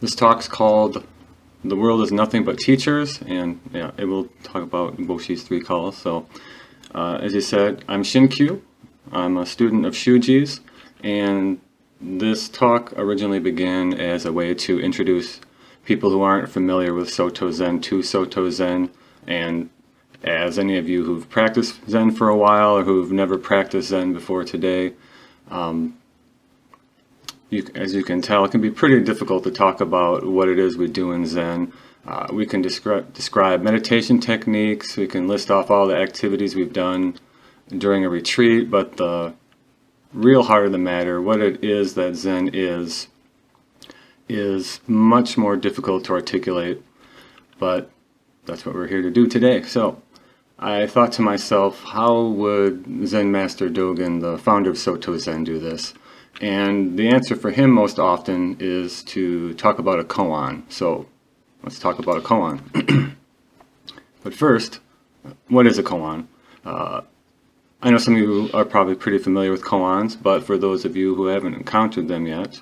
This talk's called "The World is Nothing But Teachers," and yeah, it will talk about Guo-shi's three calls. So, as you said, I'm Shinkyu. I'm a student of Shuji's, and this talk originally began as a way to introduce people who aren't familiar with Soto Zen to Soto Zen. And as any of you who've practiced Zen for a while or who've never practiced Zen before today, as you can tell, it can be pretty difficult to talk about what it is we do in Zen. We can describe meditation techniques, we can list off all the activities we've done during a retreat, but the real heart of the matter, what it is that Zen is much more difficult to articulate, but that's what we're here to do today. So I thought to myself, how would Zen Master Dogen, the founder of Soto Zen, do this? And the answer for him most often is to talk about a koan. So let's talk about a koan. But first, what is a koan? I know some of you are probably pretty familiar with koans, but for those of you who haven't encountered them yet,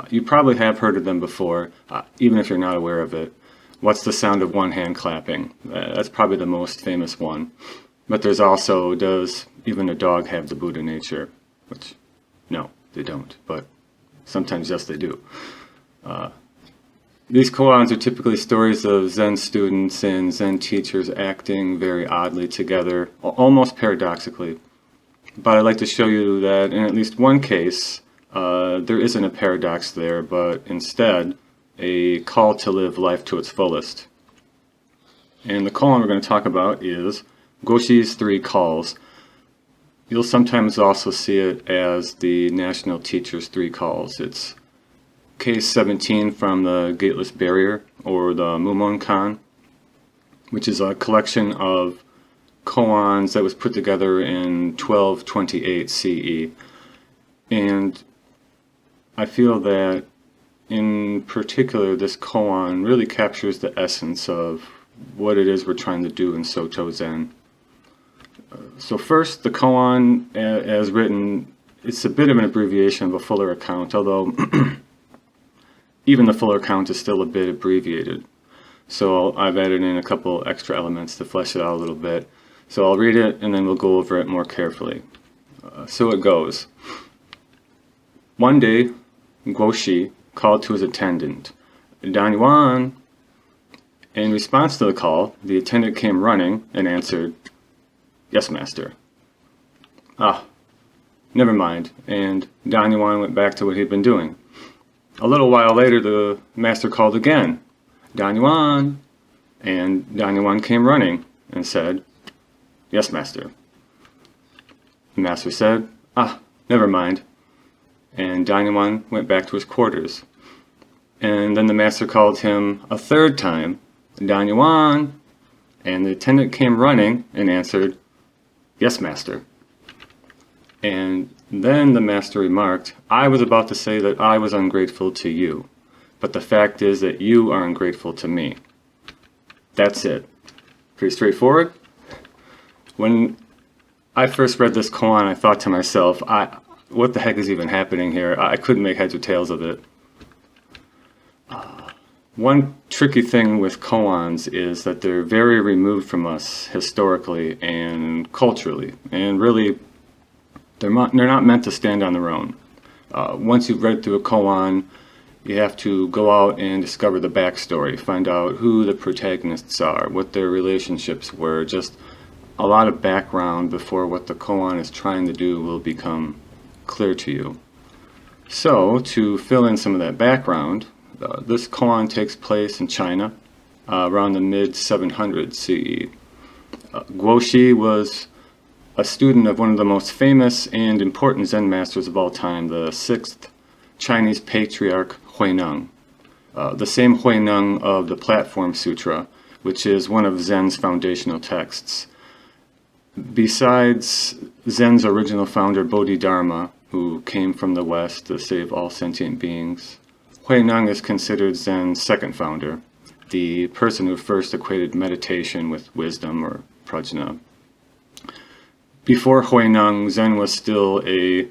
you probably have heard of them before, even if you're not aware of it. What's the sound of one hand clapping? That's probably the most famous one. But there's also, does even a dog have the Buddha nature? Which, no, they don't, but sometimes, yes, they do. These koans are typically stories of Zen students and Zen teachers acting very oddly together, almost paradoxically. But I'd like to show you that in at least one case, there isn't a paradox there, but instead a call to live life to its fullest. And the koan we're going to talk about is Guo-shi's three calls. You'll sometimes also see it as the National Teacher's three calls. It's case 17 from the Gateless Barrier, or the Mumon-kan, which is a collection of koans that was put together in 1228 CE. And I feel that in particular this koan really captures the essence of what it is we're trying to do in Soto Zen. So first, the koan as written, it's a bit of an abbreviation of a fuller account, although even the fuller account is still a bit abbreviated. So I've added in a couple extra elements to flesh it out a little bit. So I'll read it and then we'll go over it more carefully. So it goes. One day, Guo-shi called to his attendant, "Dan Yuan." In response to the call, the attendant came running and answered, "Yes, master." Ah, never mind, and Dan Yuan went back to what he'd been doing. A little while later, the master called again, "Dan Yuan," and Dan Yuan came running and said, "Yes, master." The master said, "Ah, never mind," and Dan Yuan went back to his quarters. And then the master called him a third time, "Dan Yuan," and the attendant came running and answered, "Yes, master." And then the master remarked, "I was about to say that I was ungrateful to you, but the fact is that you are ungrateful to me." That's it. Pretty straightforward. When I first read this koan, I thought to myself, what the heck is even happening here? I couldn't make heads or tails of it. One tricky thing with koans is that they're very removed from us historically and culturally, and really they're not meant to stand on their own. Once you've read through a koan, you have to go out and discover the backstory, find out who the protagonists are, what their relationships were, just a lot of background before what the koan is trying to do will become clear to you. So, to fill in some of that background, this koan takes place in China around the mid-700s CE. Guo-shi was a student of one of the most famous and important Zen masters of all time, the sixth Chinese patriarch Huineng, the same Huineng of the Platform Sutra, which is one of Zen's foundational texts. Besides Zen's original founder Bodhidharma, who came from the West to save all sentient beings, Huineng is considered Zen's second founder, the person who first equated meditation with wisdom, or prajna. Before Huineng, Zen was still a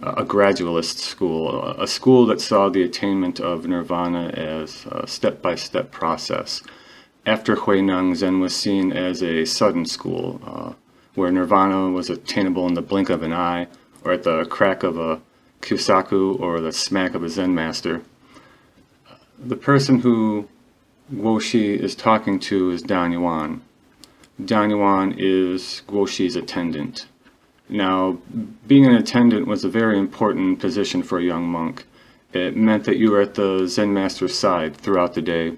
a gradualist school, a school that saw the attainment of nirvana as a step-by-step process. After Huineng, Zen was seen as a sudden school, where nirvana was attainable in the blink of an eye, or at the crack of a Kyosaku, or the smack of a Zen master. The person who Guo-shi is talking to is Dan Yuan. Dan Yuan is Guo-shi's attendant. Now, being an attendant was a very important position for a young monk. It meant that you were at the Zen master's side throughout the day.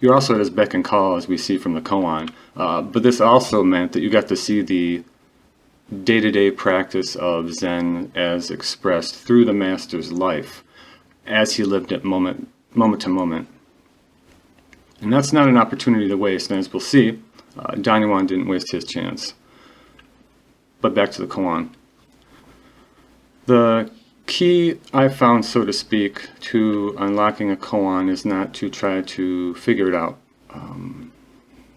You're also at his beck and call, as we see from the koan, but this also meant that you got to see the day-to-day practice of Zen as expressed through the master's life, as he lived it moment to moment. And that's not an opportunity to waste, and as we'll see, Dan Yuan didn't waste his chance. But back to the koan. The key, I found, so to speak, to unlocking a koan is not to try to figure it out.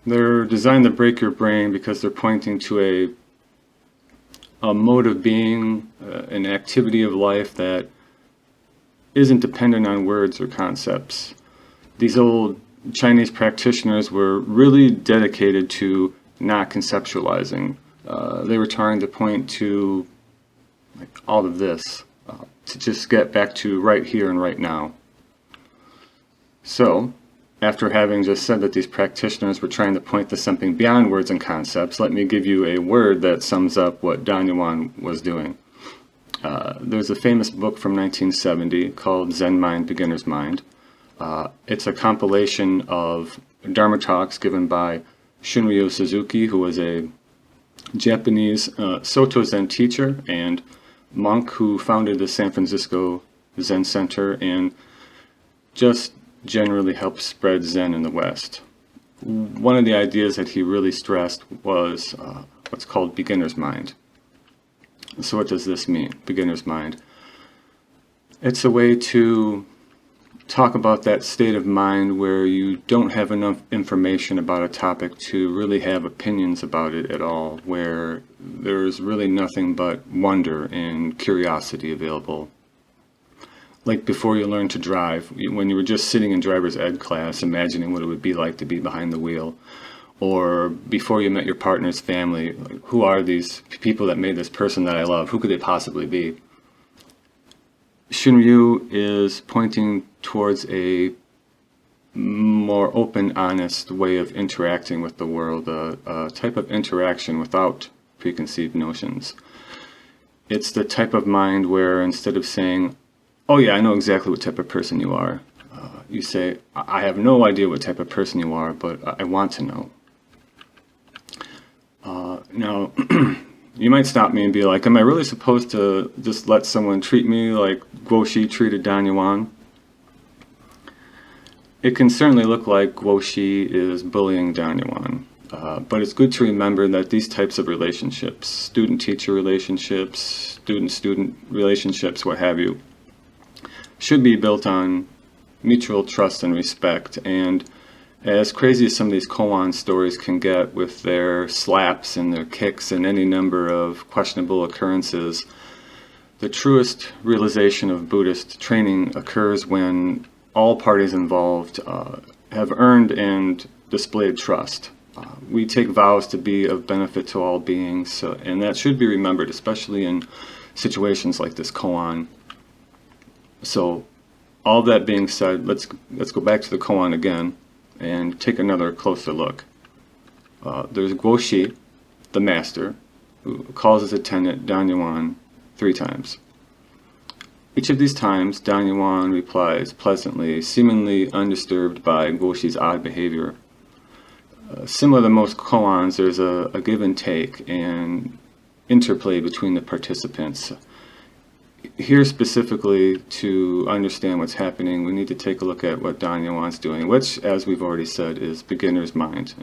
They're designed to break your brain because they're pointing to a mode of being, an activity of life that isn't dependent on words or concepts. These old Chinese practitioners were really dedicated to not conceptualizing. They were trying to point to all of this, to just get back to right here and right now. So, after having just said that these practitioners were trying to point to something beyond words and concepts, let me give you a word that sums up what Dan Yuan was doing. There's a famous book from 1970 called Zen Mind, Beginner's Mind. It's a compilation of Dharma talks given by Shunryu Suzuki, who was a Japanese Soto Zen teacher and monk who founded the San Francisco Zen Center and just generally helped spread Zen in the West. One of the ideas that he really stressed was what's called beginner's mind. So what does this mean, beginner's mind? It's a way to talk about that state of mind where you don't have enough information about a topic to really have opinions about it at all, where there's really nothing but wonder and curiosity available. Like before you learned to drive, when you were just sitting in driver's ed class imagining what it would be like to be behind the wheel, or before you met your partner's family, like, who are these people that made this person that I love? Who could they possibly be? Shunryu is pointing towards a more open, honest way of interacting with the world, a type of interaction without preconceived notions. It's the type of mind where instead of saying, oh yeah, I know exactly what type of person you are, you say, I have no idea what type of person you are, but I want to know. Now, you might stop me and be like, am I really supposed to just let someone treat me like Guo-shi treated Dan Yuan? It can certainly look like Guo-shi is bullying Dan Yuan, but it's good to remember that these types of relationships, student-teacher relationships, student-student relationships, what have you, should be built on mutual trust and respect. And as crazy as some of these koan stories can get with their slaps and their kicks and any number of questionable occurrences, the truest realization of Buddhist training occurs when all parties involved have earned and displayed trust. We take vows to be of benefit to all beings, and that should be remembered, especially in situations like this koan. So, all that being said, let's go back to the koan again and take another closer look. There's Guo-shi, the master, who calls his attendant Dan Yuan 3 times. Each of these times, Dan Yuan replies pleasantly, seemingly undisturbed by Guo-shi's odd behavior. Similar to most koans, there's a give and take and interplay between the participants. Here specifically, to understand what's happening, we need to take a look at what Dan Yuan's doing, which, as we've already said, is beginner's mind.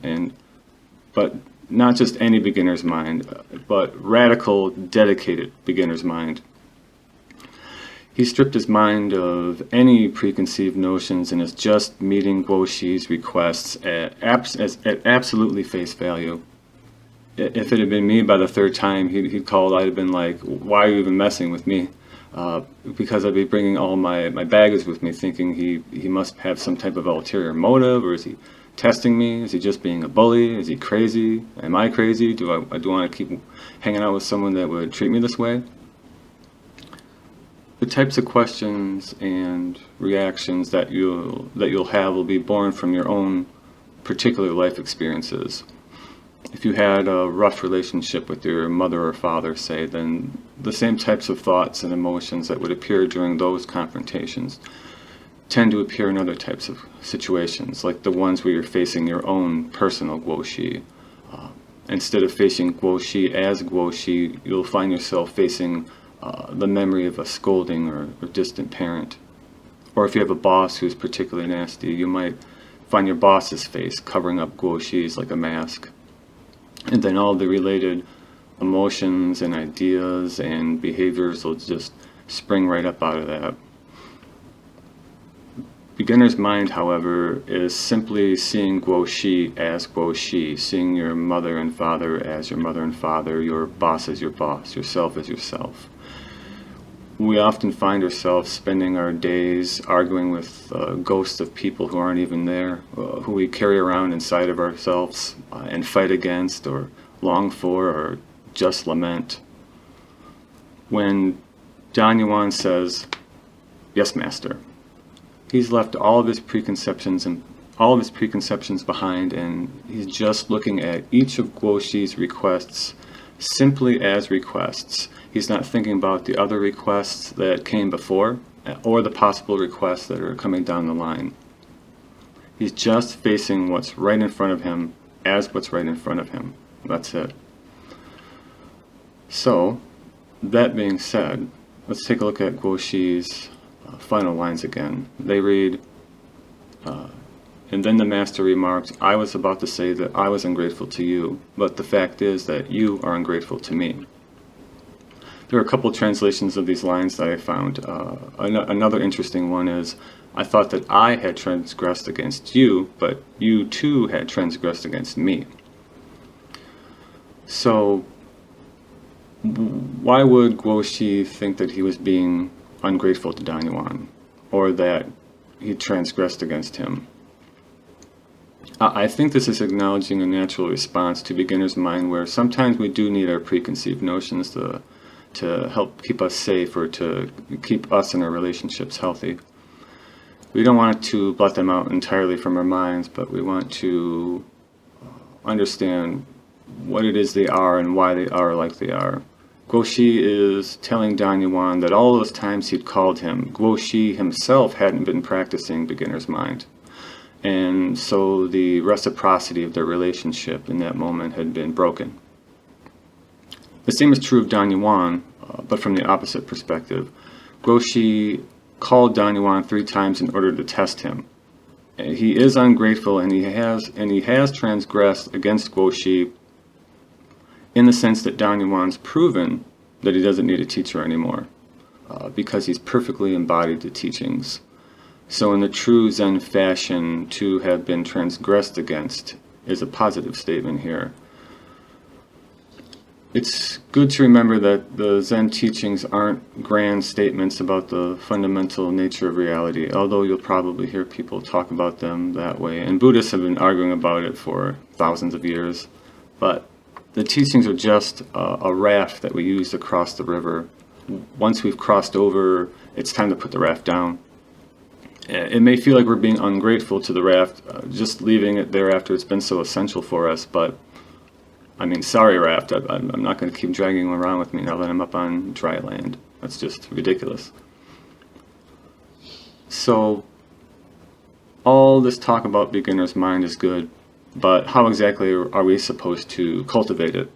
But not just any beginner's mind, but radical, dedicated beginner's mind. He stripped his mind of any preconceived notions and is just meeting Guo-shi's requests at absolutely face value. If it had been me by the third time he'd called, I'd have been like, why are you even messing with me? Because I'd be bringing all my baggage with me, thinking he must have some type of ulterior motive, or is he testing me? Is he just being a bully? Is he crazy? Am I crazy? Do I want to keep hanging out with someone that would treat me this way? The types of questions and reactions that you'll have will be born from your own particular life experiences. If you had a rough relationship with your mother or father, say, then the same types of thoughts and emotions that would appear during those confrontations tend to appear in other types of situations, like the ones where you're facing your own personal Guo-shi. Instead of facing Guo-shi as Guo-shi, you'll find yourself facing the memory of a scolding or distant parent. Or if you have a boss who's particularly nasty, you might find your boss's face covering up Guo-shis like a mask. And then all the related emotions and ideas and behaviors will just spring right up out of that. Beginner's mind, however, is simply seeing Guo-shi as Guo-shi, seeing your mother and father as your mother and father, your boss as your boss, yourself as yourself. We often find ourselves spending our days arguing with ghosts of people who aren't even there, who we carry around inside of ourselves and fight against or long for or just lament. When Dan Yuan says, "Yes, Master," he's left all of his preconceptions behind, and he's just looking at each of Guo-shi's requests simply as requests. He's not thinking about the other requests that came before or the possible requests that are coming down the line. He's just facing what's right in front of him as what's right in front of him. That's it. So, that being said, let's take a look at Guo-shi's final lines again. They read, and then the master remarked, "I was about to say that I was ungrateful to you, but the fact is that you are ungrateful to me." There are a couple translations of these lines that I found. Another interesting one is, "I thought that I had transgressed against you, but you too had transgressed against me." So, why would Guo-shi think that he was being ungrateful to Dan Yuan, or that he transgressed against him? I think this is acknowledging a natural response to beginner's mind, where sometimes we do need our preconceived notions to help keep us safe or to keep us and our relationships healthy. We don't want to blot them out entirely from our minds, but we want to understand what it is they are and why they are like they are. Guo-shi is telling Dan Yuan that all those times he'd called him, Guo-shi himself hadn't been practicing beginner's mind. And so the reciprocity of their relationship in that moment had been broken. The same is true of Dan Yuan, but from the opposite perspective. Guo-shi called Dan Yuan 3 times in order to test him. He is ungrateful, and he has transgressed against Guo-shi in the sense that Dan Yuan's proven that he doesn't need a teacher anymore, because he's perfectly embodied the teachings. So in the true Zen fashion, to have been transgressed against is a positive statement here. It's good to remember that the Zen teachings aren't grand statements about the fundamental nature of reality, although you'll probably hear people talk about them that way, and Buddhists have been arguing about it for thousands of years. But the teachings are just a raft that we use to cross the river. Once we've crossed over, it's time to put the raft down. It may feel like we're being ungrateful to the raft, just leaving it there after it's been so essential for us, but I mean, sorry, raft, I'm not going to keep dragging you around with me now that I'm up on dry land. That's just ridiculous. So, all this talk about beginner's mind is good, but how exactly are we supposed to cultivate it?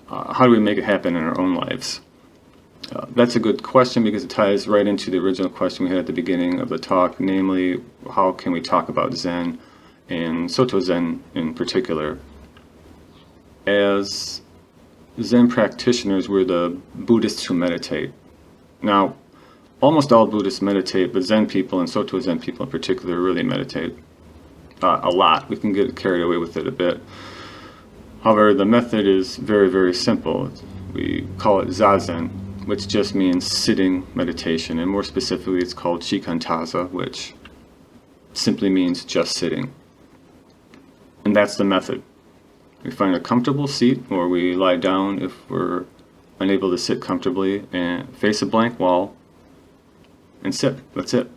How do we make it happen in our own lives? That's a good question, because it ties right into the original question we had at the beginning of the talk, namely, how can we talk about Zen, and Soto Zen in particular? As Zen practitioners, we're the Buddhists who meditate. Now, almost all Buddhists meditate, but Zen people, and Soto Zen people in particular, really meditate a lot. We can get carried away with it a bit. However, the method is very, very simple. We call it zazen, which just means sitting meditation, and more specifically it's called shikantaza, which simply means just sitting. And that's the method. We find a comfortable seat, or we lie down if we're unable to sit comfortably, and face a blank wall and sit. That's it.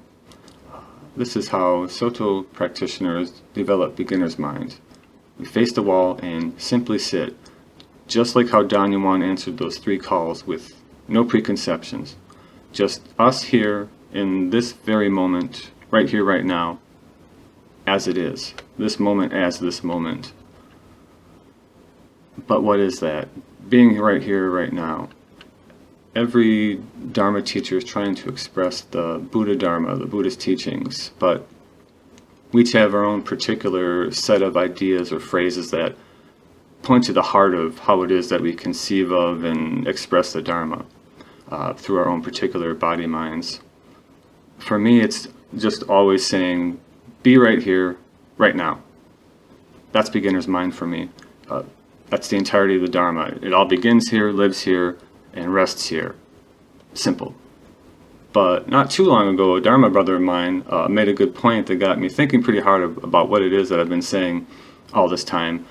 This is how Soto practitioners develop beginner's mind. We face the wall and simply sit, just like how Dan Yuan answered those 3 calls with no preconceptions. Just us here in this very moment, right here, right now, as it is. This moment as this moment. But what is that? Being right here, right now. Every Dharma teacher is trying to express the Buddha Dharma, the Buddhist teachings, but we each have our own particular set of ideas or phrases that point to the heart of how it is that we conceive of and express the Dharma through our own particular body minds. For me, it's just always saying, be right here, right now. That's beginner's mind for me. That's the entirety of the Dharma. It all begins here, lives here, and rests here. Simple. But not too long ago, a Dharma brother of mine made a good point that got me thinking pretty hard about what it is that I've been saying all this time.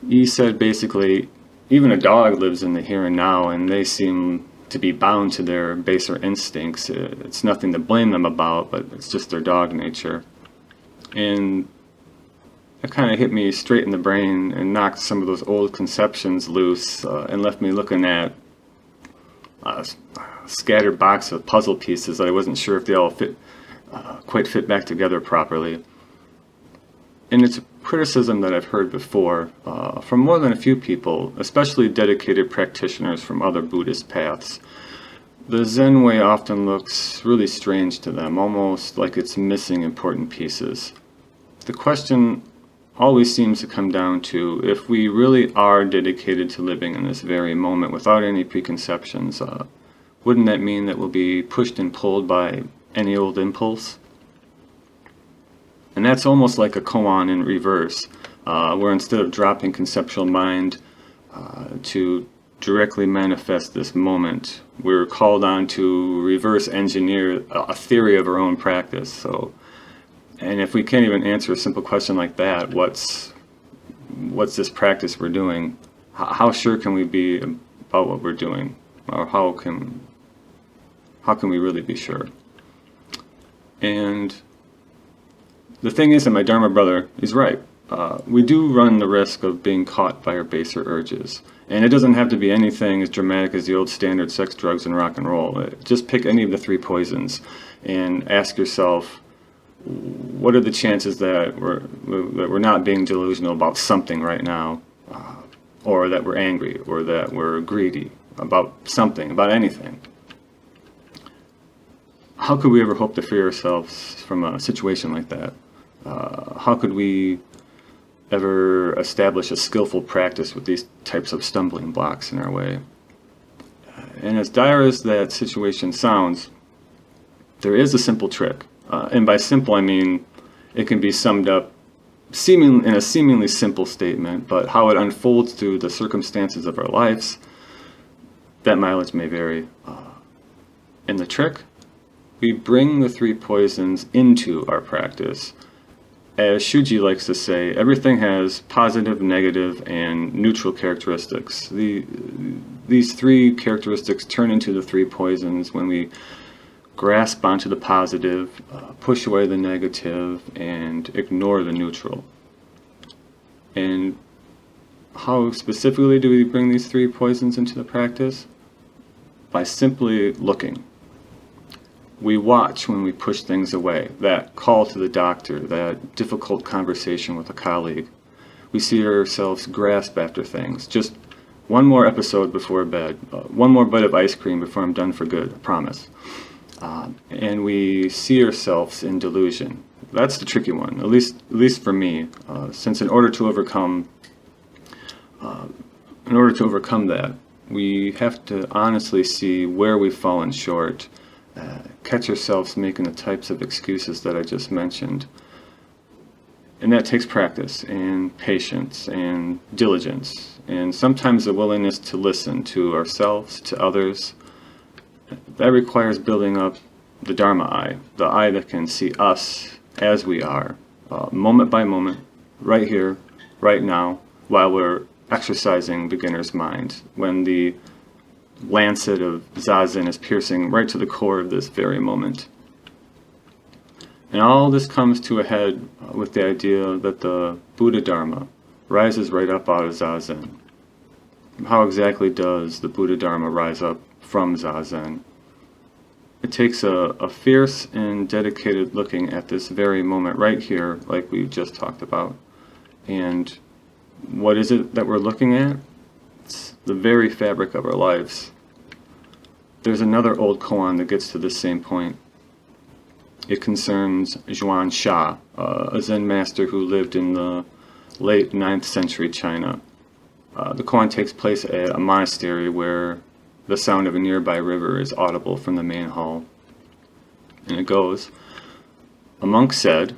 He said basically, even a dog lives in the here and now, and they seem to be bound to their baser instincts. It's nothing to blame them about, but it's just their dog nature. And it kind of hit me straight in the brain and knocked some of those old conceptions loose and left me looking at a scattered box of puzzle pieces that I wasn't sure if they all quite fit back together properly. And it's a criticism that I've heard before from more than a few people, especially dedicated practitioners from other Buddhist paths. The Zen way often looks really strange to them, almost like it's missing important pieces. The question always seems to come down to, if we really are dedicated to living in this very moment without any preconceptions, wouldn't that mean that we'll be pushed and pulled by any old impulse? And that's almost like a koan in reverse, where instead of dropping conceptual mind to directly manifest this moment, we're called on to reverse engineer a theory of our own practice. And if we can't even answer a simple question like that, what's this practice we're doing? How sure can we be about what we're doing? Or how can we really be sure? And the thing is that my Dharma brother is right. We do run the risk of being caught by our baser urges. And it doesn't have to be anything as dramatic as the old standard sex, drugs, and rock and roll. Just pick any of the 3 poisons and ask yourself, what are the chances that we're not being delusional about something right now, or that we're angry, or that we're greedy about something, about anything? How could we ever hope to free ourselves from a situation like that? How could we ever establish a skillful practice with these types of stumbling blocks in our way? And as dire as that situation sounds, there is a simple trick. And by simple, I mean it can be summed up in a seemingly simple statement, but how it unfolds through the circumstances of our lives, that mileage may vary. And the trick? We bring the 3 poisons into our practice. As Shuji likes to say, everything has positive, negative, and neutral characteristics. These 3 characteristics turn into the 3 poisons when we grasp onto the positive, push away the negative, and ignore the neutral. And how specifically do we bring these 3 poisons into the practice? By simply looking. We watch when we push things away, that call to the doctor, that difficult conversation with a colleague. We see ourselves grasp after things. Just one more episode before bed, one more bite of ice cream before I'm done for good, I promise. And we see ourselves in delusion. That's the tricky one, at least for me, since in order to overcome that, we have to honestly see where we've fallen short, catch ourselves making the types of excuses that I just mentioned. And that takes practice and patience and diligence, and sometimes a willingness to listen to ourselves, to others. That requires building up the Dharma eye, the eye that can see us as we are, moment by moment, right here, right now, while we're exercising beginner's mind, when the lancet of zazen is piercing right to the core of this very moment. And all this comes to a head with the idea that the Buddha Dharma rises right up out of zazen. How exactly does the Buddha Dharma rise up from zazen? It takes a fierce and dedicated looking at this very moment right here, like we just talked about. And what is it that we're looking at? It's the very fabric of our lives. There's another old koan that gets to the same point. It concerns Zhuan Sha, a Zen master who lived in the late 9th century China. The koan takes place at a monastery where the sound of a nearby river is audible from the main hall. And it goes, "A monk said,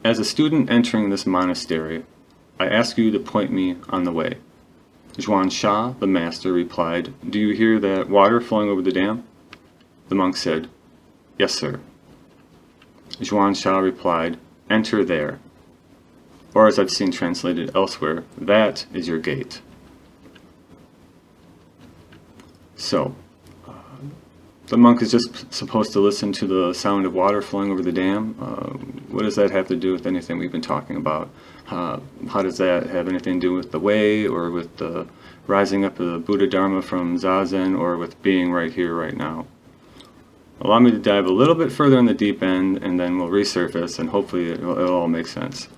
'As a student entering this monastery, I ask you to point me on the way.' Zhuan Sha, the master, replied, 'Do you hear that water flowing over the dam?' The monk said, 'Yes, sir.' Zhuan Sha replied, 'Enter there.' Or as I've seen translated elsewhere, 'That is your gate.'" So, the monk is just supposed to listen to the sound of water flowing over the dam. What does that have to do with anything we've been talking about? How does that have anything to do with the way, or with the rising up of the Buddha Dharma from zazen, or with being right here, right now? Allow me to dive a little bit further in the deep end, and then we'll resurface, and hopefully it'll all make sense.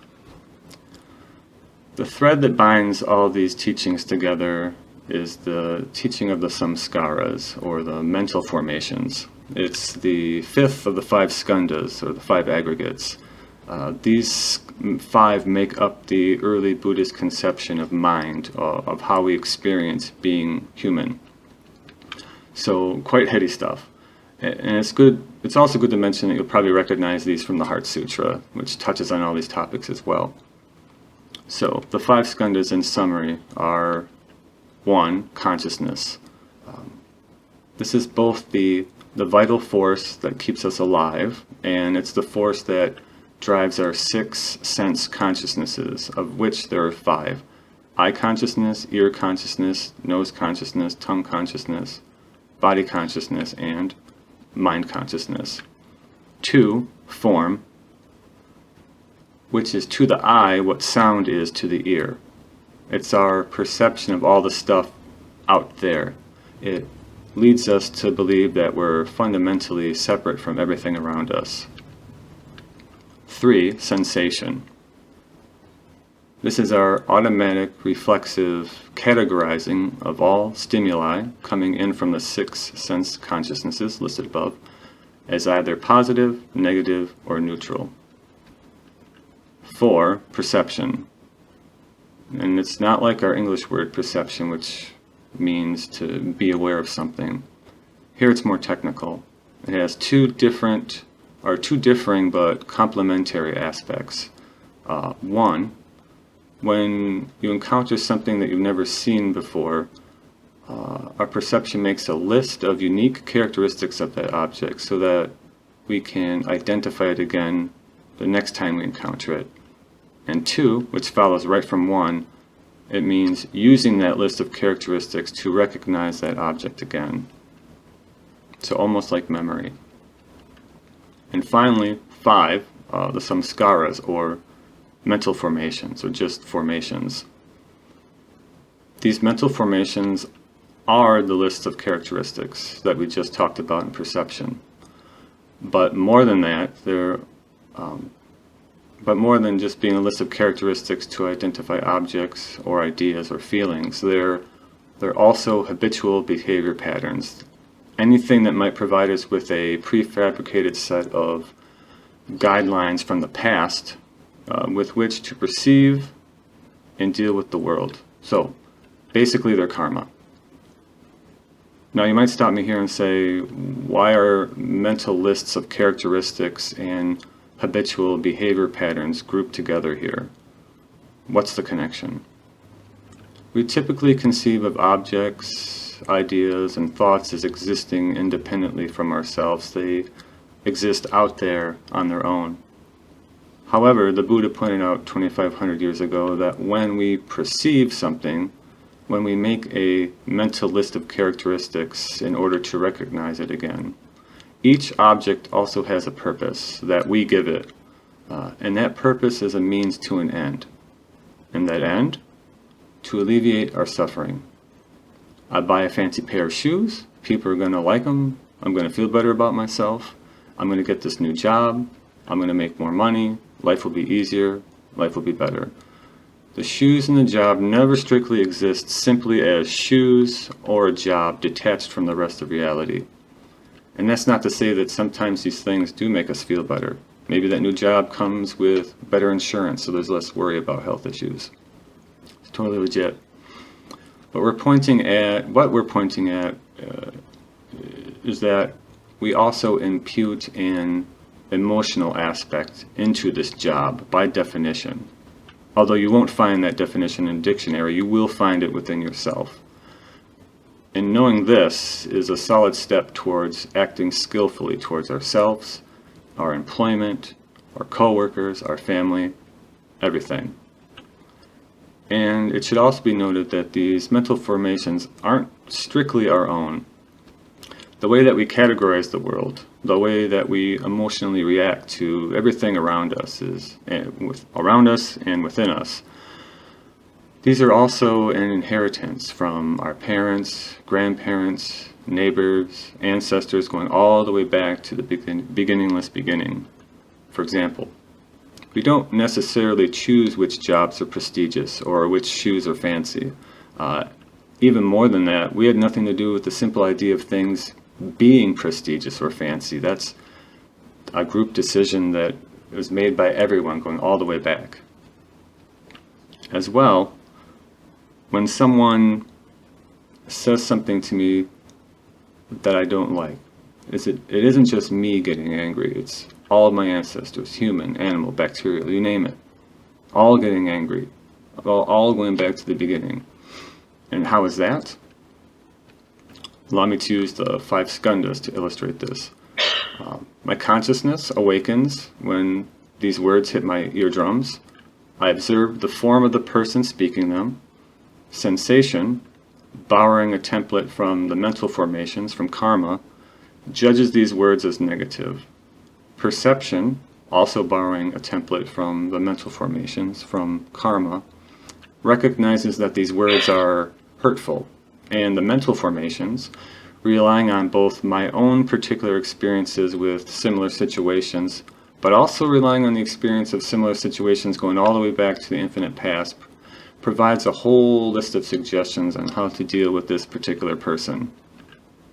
The thread that binds all of these teachings together is the teaching of the samskaras, or the mental formations. It's the fifth of the five skandhas, or the five aggregates. These five make up the early Buddhist conception of mind, of how we experience being human. So quite heady stuff. And it's also good to mention that you'll probably recognize these from the Heart Sutra, which touches on all these topics as well. So the five skandhas in summary are: 1. Consciousness. This is both the vital force that keeps us alive, and it's the force that drives our 6 sense consciousnesses, of which there are 5. Eye consciousness, ear consciousness, nose consciousness, tongue consciousness, body consciousness, and mind consciousness. 2. Form, which is to the eye what sound is to the ear. It's our perception of all the stuff out there. It leads us to believe that we're fundamentally separate from everything around us. 3. Sensation. This is our automatic, reflexive categorizing of all stimuli coming in from the 6 sense consciousnesses listed above as either positive, negative, or neutral. 4. Perception. And it's not like our English word perception, which means to be aware of something. Here it's more technical. It has two differing but complementary aspects. 1, when you encounter something that you've never seen before, our perception makes a list of unique characteristics of that object so that we can identify it again the next time we encounter it. And 2, which follows right from 1, it means using that list of characteristics to recognize that object again. So almost like memory. And finally, 5, the samskaras, or mental formations, or just formations. These mental formations are the list of characteristics that we just talked about in perception. But more than that, but more than just being a list of characteristics to identify objects or ideas or feelings, they're also habitual behavior patterns. Anything that might provide us with a prefabricated set of guidelines from the past with which to perceive and deal with the world. So basically they're karma. Now you might stop me here and say, why are mental lists of characteristics and habitual behavior patterns grouped together here. What's the connection? We typically conceive of objects, ideas, and thoughts as existing independently from ourselves. They exist out there on their own. However, the Buddha pointed out 2,500 years ago that when we perceive something, when we make a mental list of characteristics in order to recognize it again, each object also has a purpose that we give it, and that purpose is a means to an end. And that end? To alleviate our suffering. I buy a fancy pair of shoes, people are going to like them, I'm going to feel better about myself, I'm going to get this new job, I'm going to make more money, life will be easier, life will be better. The shoes and the job never strictly exist simply as shoes or a job detached from the rest of reality. And that's not to say that sometimes these things do make us feel better. Maybe that new job comes with better insurance, so there's less worry about health issues. It's totally legit. But what we're pointing at is that we also impute an emotional aspect into this job by definition. Although you won't find that definition in a dictionary, you will find it within yourself. And knowing this is a solid step towards acting skillfully towards ourselves, our employment, our co-workers, our family, everything. And it should also be noted that these mental formations aren't strictly our own. The way that we categorize the world, the way that we emotionally react to everything around us around us and within us. These are also an inheritance from our parents, grandparents, neighbors, ancestors, going all the way back to the beginningless beginning. For example, we don't necessarily choose which jobs are prestigious or which shoes are fancy. Even more than that, we had nothing to do with the simple idea of things being prestigious or fancy. That's a group decision that was made by everyone going all the way back. As well, when someone says something to me that I don't like, it isn't just me getting angry, it's all of my ancestors, human, animal, bacterial, you name it, all getting angry, all going back to the beginning. And how is that? Allow me to use the Five Skandhas to illustrate this. My consciousness awakens when these words hit my eardrums. I observe the form of the person speaking them. Sensation, borrowing a template from the mental formations, from karma, judges these words as negative. Perception, also borrowing a template from the mental formations, from karma, recognizes that these words are hurtful. And the mental formations, relying on both my own particular experiences with similar situations, but also relying on the experience of similar situations going all the way back to the infinite past, provides a whole list of suggestions on how to deal with this particular person.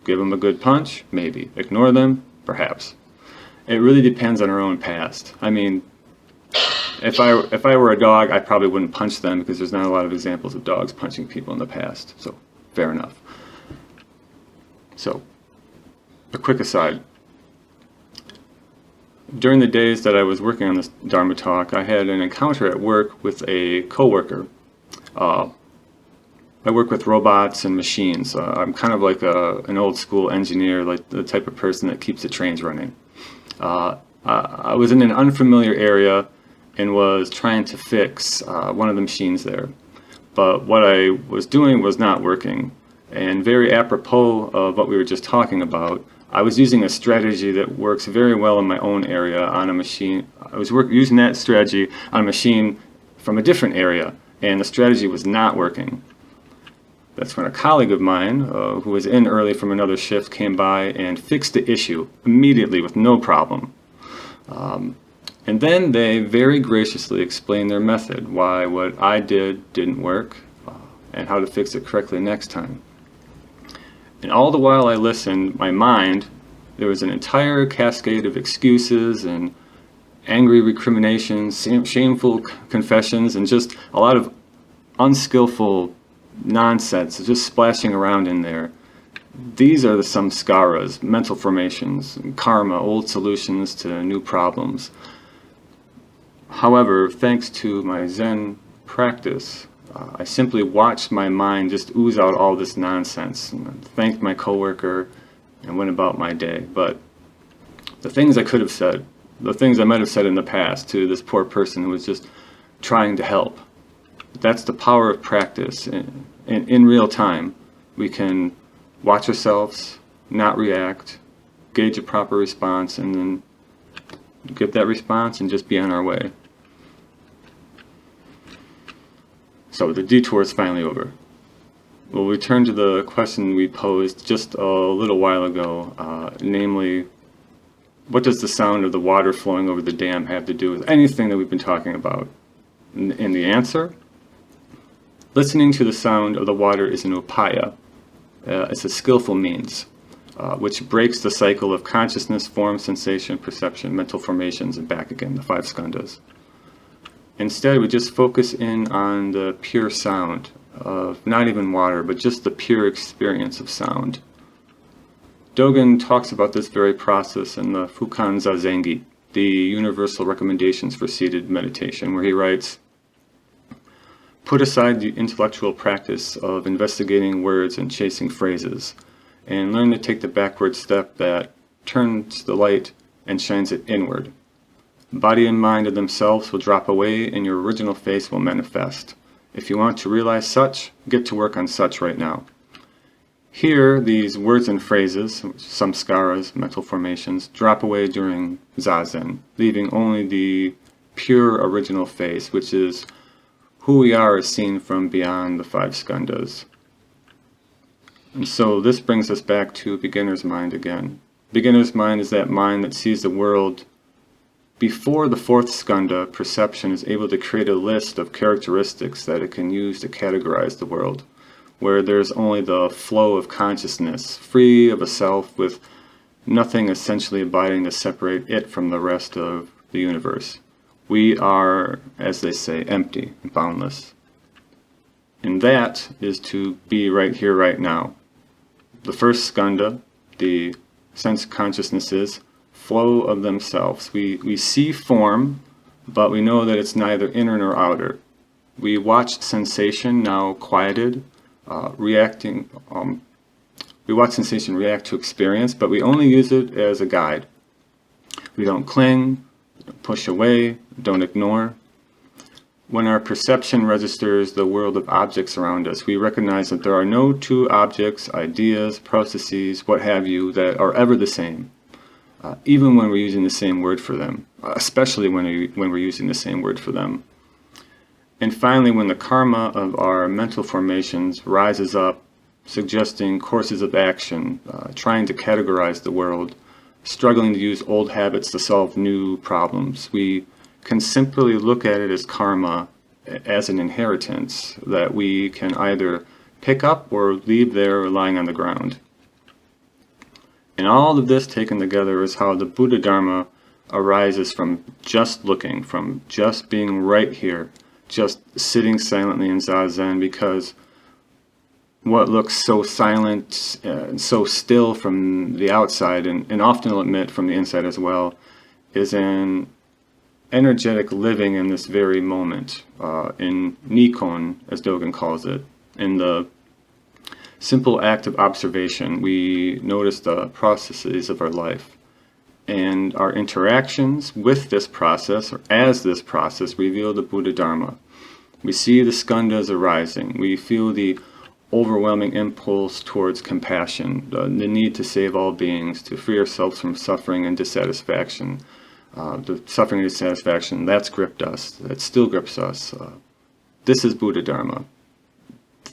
Give them a good punch? Maybe. Ignore them? Perhaps. It really depends on our own past. I mean, if I were a dog, I probably wouldn't punch them because there's not a lot of examples of dogs punching people in the past. So, fair enough. So, a quick aside. During the days that I was working on this Dharma talk, I had an encounter at work with a coworker. I work with robots and machines. I'm kind of like an old school engineer, like the type of person that keeps the trains running. I was in an unfamiliar area and was trying to fix one of the machines there. But what I was doing was not working. And very apropos of what we were just talking about, I was using a strategy that works very well in my own area on a machine. I was using that strategy on a machine from a different area, and the strategy was not working. That's when a colleague of mine, who was in early from another shift, came by and fixed the issue immediately with no problem. And then they very graciously explained their method, why what I did didn't work, and how to fix it correctly next time. And all the while I listened, my mind, there was an entire cascade of excuses and angry recriminations, shameful confessions, and just a lot of unskillful nonsense just splashing around in there. These are the samskaras, mental formations, karma, old solutions to new problems. However, thanks to my Zen practice, I simply watched my mind just ooze out all this nonsense, and thanked my coworker and went about my day. But the things I could have said, the things I might have said in the past to this poor person who was just trying to help, that's the power of practice. In real time, we can watch ourselves, not react, gauge a proper response, and then give that response and just be on our way. So the detour is finally over. We'll return to the question we posed just a little while ago, namely, what does the sound of the water flowing over the dam have to do with anything that we've been talking about? And the answer? Listening to the sound of the water is an upaya. It's a skillful means, which breaks the cycle of consciousness, form, sensation, perception, mental formations, and back again, the Five Skandhas. Instead, we just focus in on the pure sound of not even water, but just the pure experience of sound. Dogen talks about this very process in the Fukan Zazengi, the Universal Recommendations for Seated Meditation, where he writes, "Put aside the intellectual practice of investigating words and chasing phrases, and learn to take the backward step that turns the light and shines it inward. Body and mind of themselves will drop away and your original face will manifest. If you want to realize such, get to work on such right now." Here, these words and phrases, samskaras, mental formations, drop away during zazen, leaving only the pure original face, which is who we are as seen from beyond the Five Skandhas. And so this brings us back to beginner's mind again. Beginner's mind is that mind that sees the world before the fourth skandha, perception, is able to create a list of characteristics that it can use to categorize the world, where there's only the flow of consciousness, free of a self, with nothing essentially abiding to separate it from the rest of the universe. We are, as they say, empty and boundless. And that is to be right here, right now. The first skandha, the sense consciousnesses, flow of themselves. We see form, but we know that it's neither inner nor outer. We watch sensation now quieted, we watch sensation react to experience, but we only use it as a guide. We don't cling, don't push away, don't ignore. When our perception registers the world of objects around us, we recognize that there are no two objects, ideas, processes, what have you, that are ever the same, even when we're using the same word for them, especially when we're using the same word for them. And finally, when the karma of our mental formations rises up, suggesting courses of action, trying to categorize the world, struggling to use old habits to solve new problems, we can simply look at it as karma, as an inheritance that we can either pick up or leave there lying on the ground. And all of this taken together is how the Buddha Dharma arises from just looking, from just being right here, just sitting silently in zazen, because what looks so silent and so still from the outside, and often I'll admit from the inside as well, is an energetic living in this very moment, in Nikon, as Dogen calls it. In the simple act of observation, we notice the processes of our life. And our interactions with this process, or as this process, reveal the Buddha Dharma. We see the skandhas arising. We feel the overwhelming impulse towards compassion, the need to save all beings, to free ourselves from suffering and dissatisfaction. The suffering and dissatisfaction, that's gripped us, that still grips us. This is Buddha Dharma.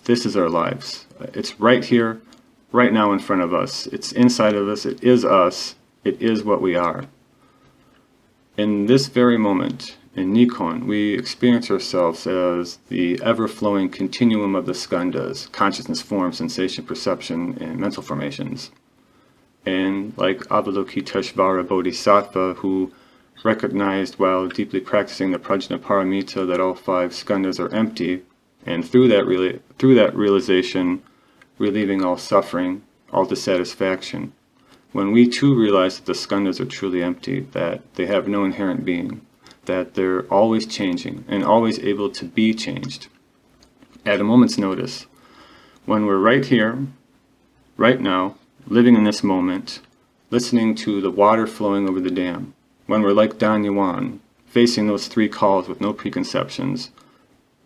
This is our lives. It's right here, right now in front of us. It's inside of us. It is us. It is what we are. In this very moment, in Nikon, we experience ourselves as the ever-flowing continuum of the skandhas, consciousness, form, sensation, perception, and mental formations. And like Avalokiteshvara Bodhisattva, who recognized while deeply practicing the Prajnaparamita that all five skandhas are empty, and through that realization, relieving all suffering, all dissatisfaction. When we too realize that the skandhas are truly empty, that they have no inherent being, that they're always changing and always able to be changed at a moment's notice. When we're right here, right now, living in this moment, listening to the water flowing over the dam, when we're like Dan Yuan, facing those 3 calls with no preconceptions,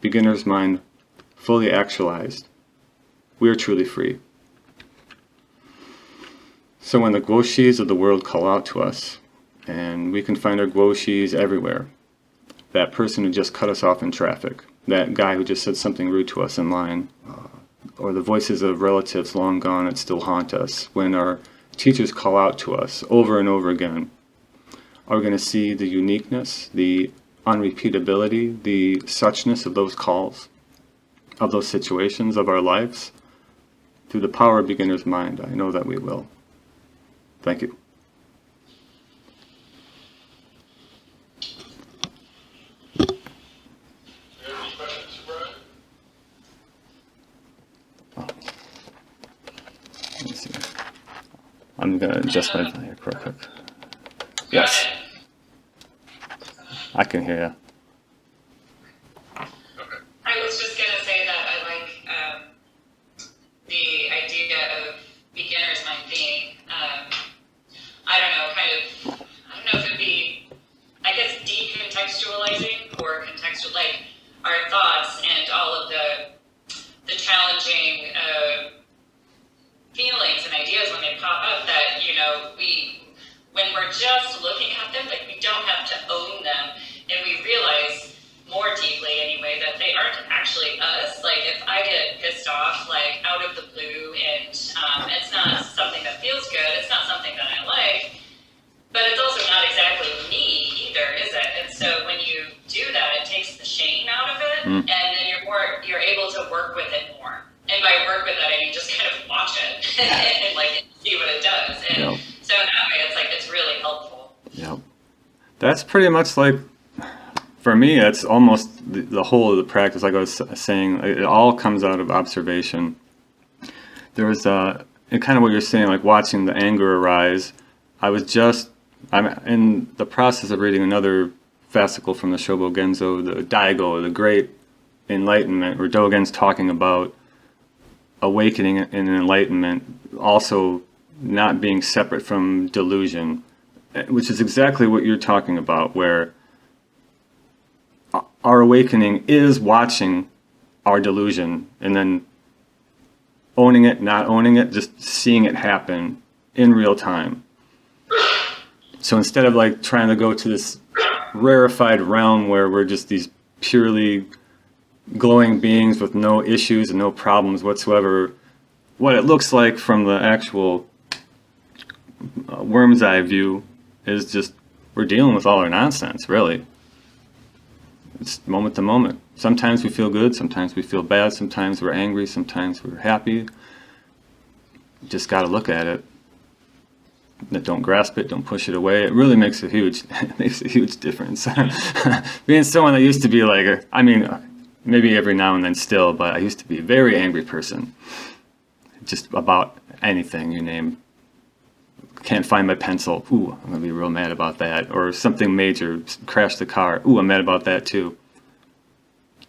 beginner's mind fully actualized, we are truly free. So when the Guo-shis of the world call out to us, and we can find our Guo-shis everywhere, that person who just cut us off in traffic, that guy who just said something rude to us in line, or the voices of relatives long gone that still haunt us, when our teachers call out to us over and over again, are we going to see the uniqueness, the unrepeatability, the suchness of those calls, of those situations of our lives? Through the power of beginner's mind, I know that we will. Thank you. Any questions, Brian? Let me see. I'm going to adjust my volume real quick. Yes. I can hear you. I was just going to say that I like the idea of beginner's mind being, I don't know if it'd be, I guess, decontextualizing or contextual, like our thoughts and all of the challenging feelings and ideas when they pop up that, you know, when we're just looking at them, like we don't have to own them, and we realize more deeply anyway that they aren't actually us. Like if I get pissed off like out of the blue and it's not something that feels good, it's not something that I like, but it's also not exactly me either, is it? And so when you do that, it takes the shame out of it, and then you're able to work with it more. And by work with it, I mean just kind of watch it and like see what it does. And so in that way, it's like it's really helpful. Yep. That's pretty much like, for me, that's almost the whole of the practice. Like I was saying, it all comes out of observation. There was and kind of what you're saying, like watching the anger arise. I'm in the process of reading another fascicle from the Shobo Genzo, the Daigo, the Great Enlightenment, where Dogen's talking about awakening and enlightenment, also not being separate from delusion, which is exactly what you're talking about, where our awakening is watching our delusion and then owning it, not owning it, just seeing it happen in real time. So instead of like trying to go to this rarefied realm where we're just these purely glowing beings with no issues and no problems whatsoever, what it looks like from the actual worm's eye view is just we're dealing with all our nonsense, really. It's moment to moment. Sometimes we feel good, sometimes we feel bad, sometimes we're angry, sometimes we're happy. Just got to look at it. Don't grasp it, don't push it away. It really makes a huge difference. Being someone that used to be like, I mean, maybe every now and then still, but I used to be a very angry person. Just about anything you name. Can't find my pencil. Ooh, I'm going to be real mad about that. Or something major, crash the car. Ooh, I'm mad about that too.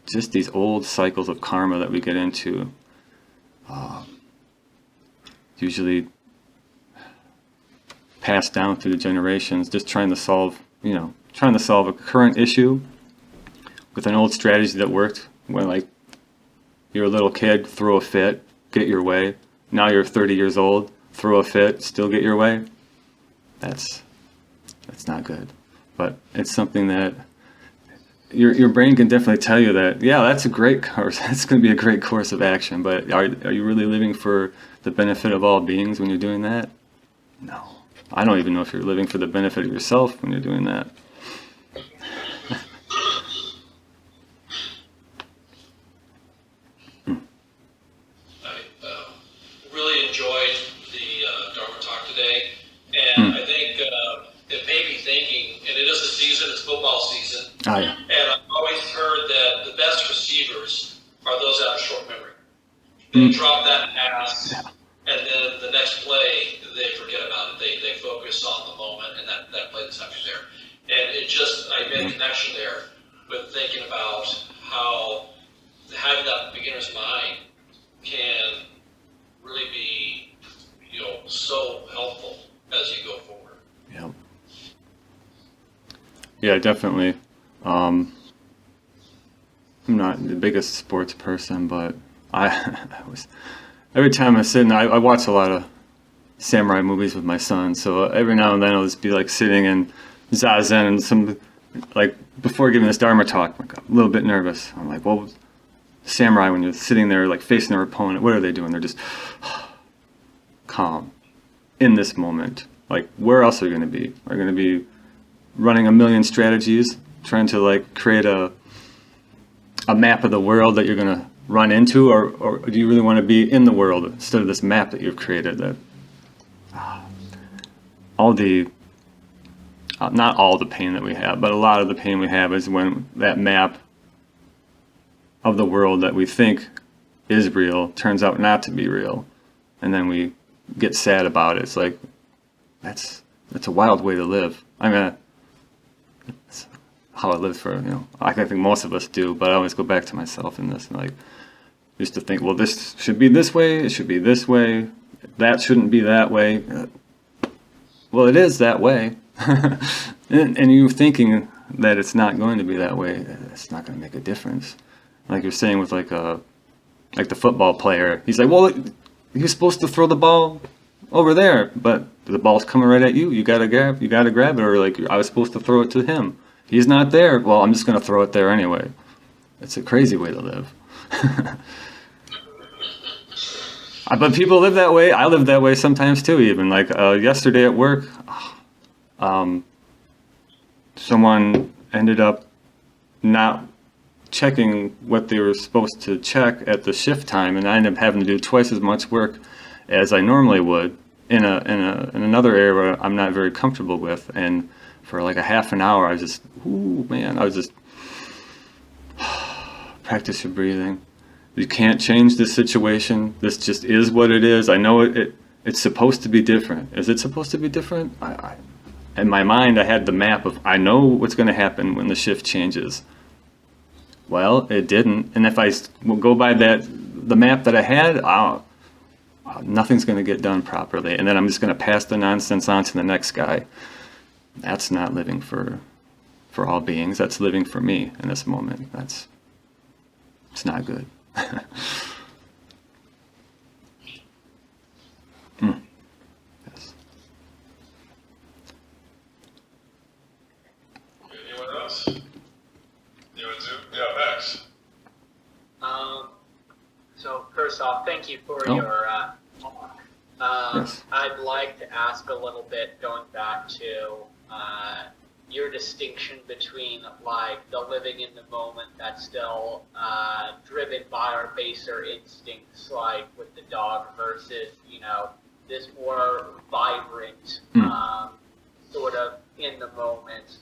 Just these old cycles of karma that we get into. Usually passed down through the generations, just trying to solve a current issue with an old strategy that worked when, like, you're a little kid, throw a fit, get your way. Now you're 30 years old, throw a fit, still get your way. That's not good. But it's something that your brain can definitely tell you that, yeah, that's a great course. That's going to be a great course of action. But are you really living for the benefit of all beings when you're doing that? No. I don't even know if you're living for the benefit of yourself when you're doing that. I really enjoyed the Dharma talk today, and I think it made me thinking, and it is a season, it's football season, Oh, yeah. and I've always heard that the best receivers are those that have short memory. They drop that pass, and then the next play, they forget about it. They focus on the moment and that play that's happening there. And I made a connection there with thinking about how having that beginner's mind can really be, so helpful as you go forward. Yeah. Yeah, definitely. I'm not the biggest sports person, but I was every time I sit, and I watch a lot of samurai movies with my son, so every now and then I'll just be like sitting in zazen and some, like before giving this dharma talk, I'm like a little bit nervous. I'm like, well, samurai, when you're sitting there like facing their opponent, what are they doing? They're just calm in this moment. Like, where else are you going to be? Are you going to be running a million strategies, trying to like create a map of the world that you're going to run into, or do you really want to be in the world instead of this map that you've created? That all the not all the pain that we have, but a lot of the pain we have is when that map of the world that we think is real turns out not to be real, and then we get sad about it. It's like that's a wild way to live. I mean, that's how I live for, I think most of us do, but I always go back to myself in this, and like used to think, well, this should be this way, it should be this way, that shouldn't be that way. Well, it is that way. and you thinking that it's not going to be that way, it's not going to make a difference. Like you're saying with like the football player, he's like, well, you're supposed to throw the ball over there, but the ball's coming right at you. You gotta grab it, or like I was supposed to throw it to him. He's not there. Well, I'm just gonna throw it there anyway. It's a crazy way to live. But people live that way. I live that way sometimes too. Even like yesterday at work, someone ended up not checking what they were supposed to check at the shift time, and I ended up having to do twice as much work as I normally would in another area where I'm not very comfortable with. And for like a half an hour, I was just, I was just practice your breathing. You can't change this situation. This just is what it is. I know it's supposed to be different. Is it supposed to be different? In my mind, I had the map of, I know what's going to happen when the shift changes. Well, it didn't. And if I go by the map that I had, nothing's going to get done properly. And then I'm just going to pass the nonsense on to the next guy. That's not living for all beings. That's living for me in this moment. It's not good. Yes. Anyone else? Anyone Zoom? Yeah, Max. So first off, thank you for your talk. Yes. I'd like to ask a little bit, going back to your distinction between like the living in the moment that's still driven by our baser instincts, like with the dog, versus this more vibrant sort of in the moment.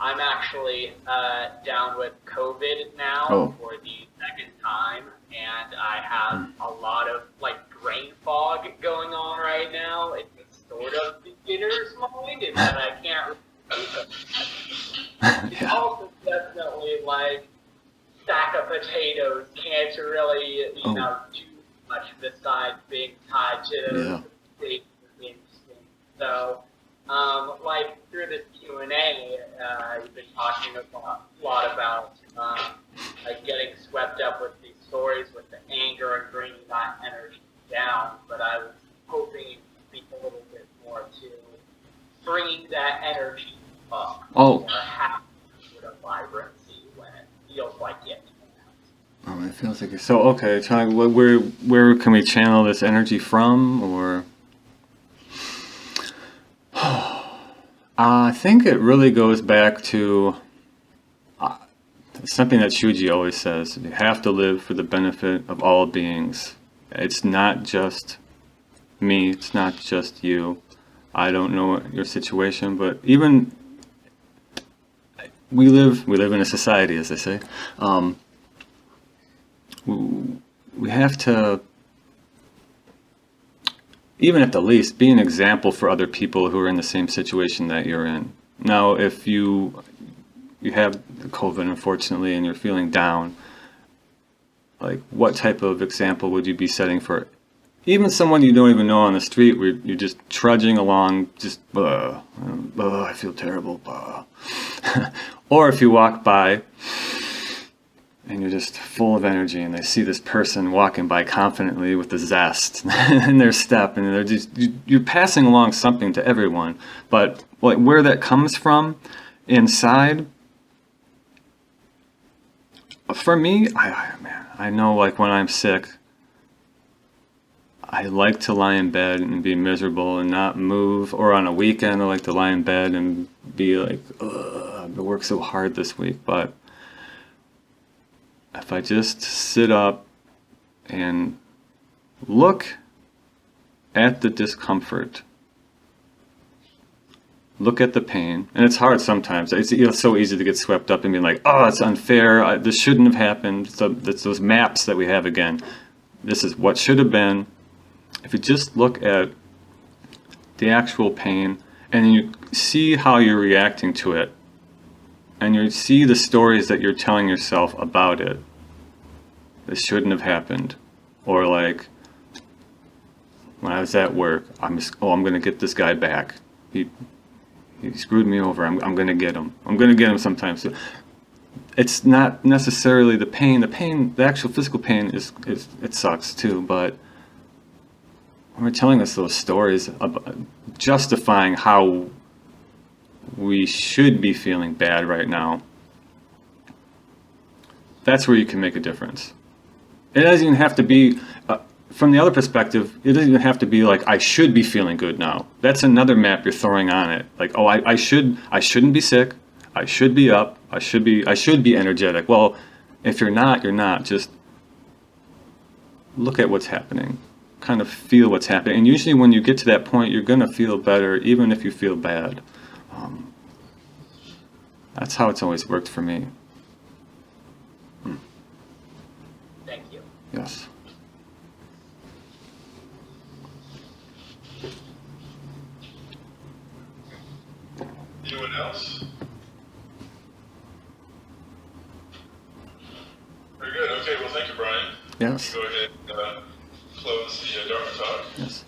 I'm actually down with COVID now for the second time, and I have a lot of like brain fog going on right now. It's sort of beginner's mind, and that I can't. It's also definitely like sack of potatoes. Can't really do much besides being tied to the instinct. So. Like through this Q&A, you've been talking a lot about like getting swept up with these stories with the anger and bringing that energy down. But I was hoping you could speak a little bit more to bringing that energy up, or having sort of vibrancy when it feels like it can't. It feels like it. So okay, where can we channel this energy from, or? I think it really goes back to something that Shuji always says. You have to live for the benefit of all beings. It's not just me. It's not just you. I don't know your situation, but even we live in a society, as they say. We have to, even at the least, be an example for other people who are in the same situation that you're in. Now, if you you have COVID, unfortunately, and you're feeling down, like what type of example would you be setting for even someone you don't even know on the street, where you're just trudging along, just, I feel terrible, or if you walk by and you're just full of energy and they see this person walking by confidently with the zest in their step, and they're just, you're passing along something to everyone, but like where that comes from inside, for me, I know, like when I'm sick, I like to lie in bed and be miserable and not move, or on a weekend I like to lie in bed and be like, ugh, I worked so hard this week. But if I just sit up and look at the discomfort, look at the pain, and it's hard sometimes. It's so easy to get swept up and be like, oh, it's unfair, this shouldn't have happened. So it's those maps that we have again. This is what should have been. If you just look at the actual pain and you see how you're reacting to it, and you see the stories that you're telling yourself about it, this shouldn't have happened, or like when I was at work, I'm going to get this guy back. He screwed me over. I'm going to get him. I'm going to get him sometime. So it's not necessarily the pain. The actual physical pain it sucks too, but when we're telling us those stories about justifying how we should be feeling bad right now, that's where you can make a difference. It doesn't even have to be, from the other perspective, it doesn't even have to be like, I should be feeling good now. That's another map you're throwing on it. Like, oh, I shouldn't be sick. I should be up. I should be energetic. Well, if you're not, you're not. Just look at what's happening. Kind of feel what's happening. And usually when you get to that point, you're going to feel better, even if you feel bad. That's how it's always worked for me. Thank you. Yes. Anyone else? Very good. Okay, well, thank you, Brian. Yes. Go ahead and close the Dharma talk. Yes.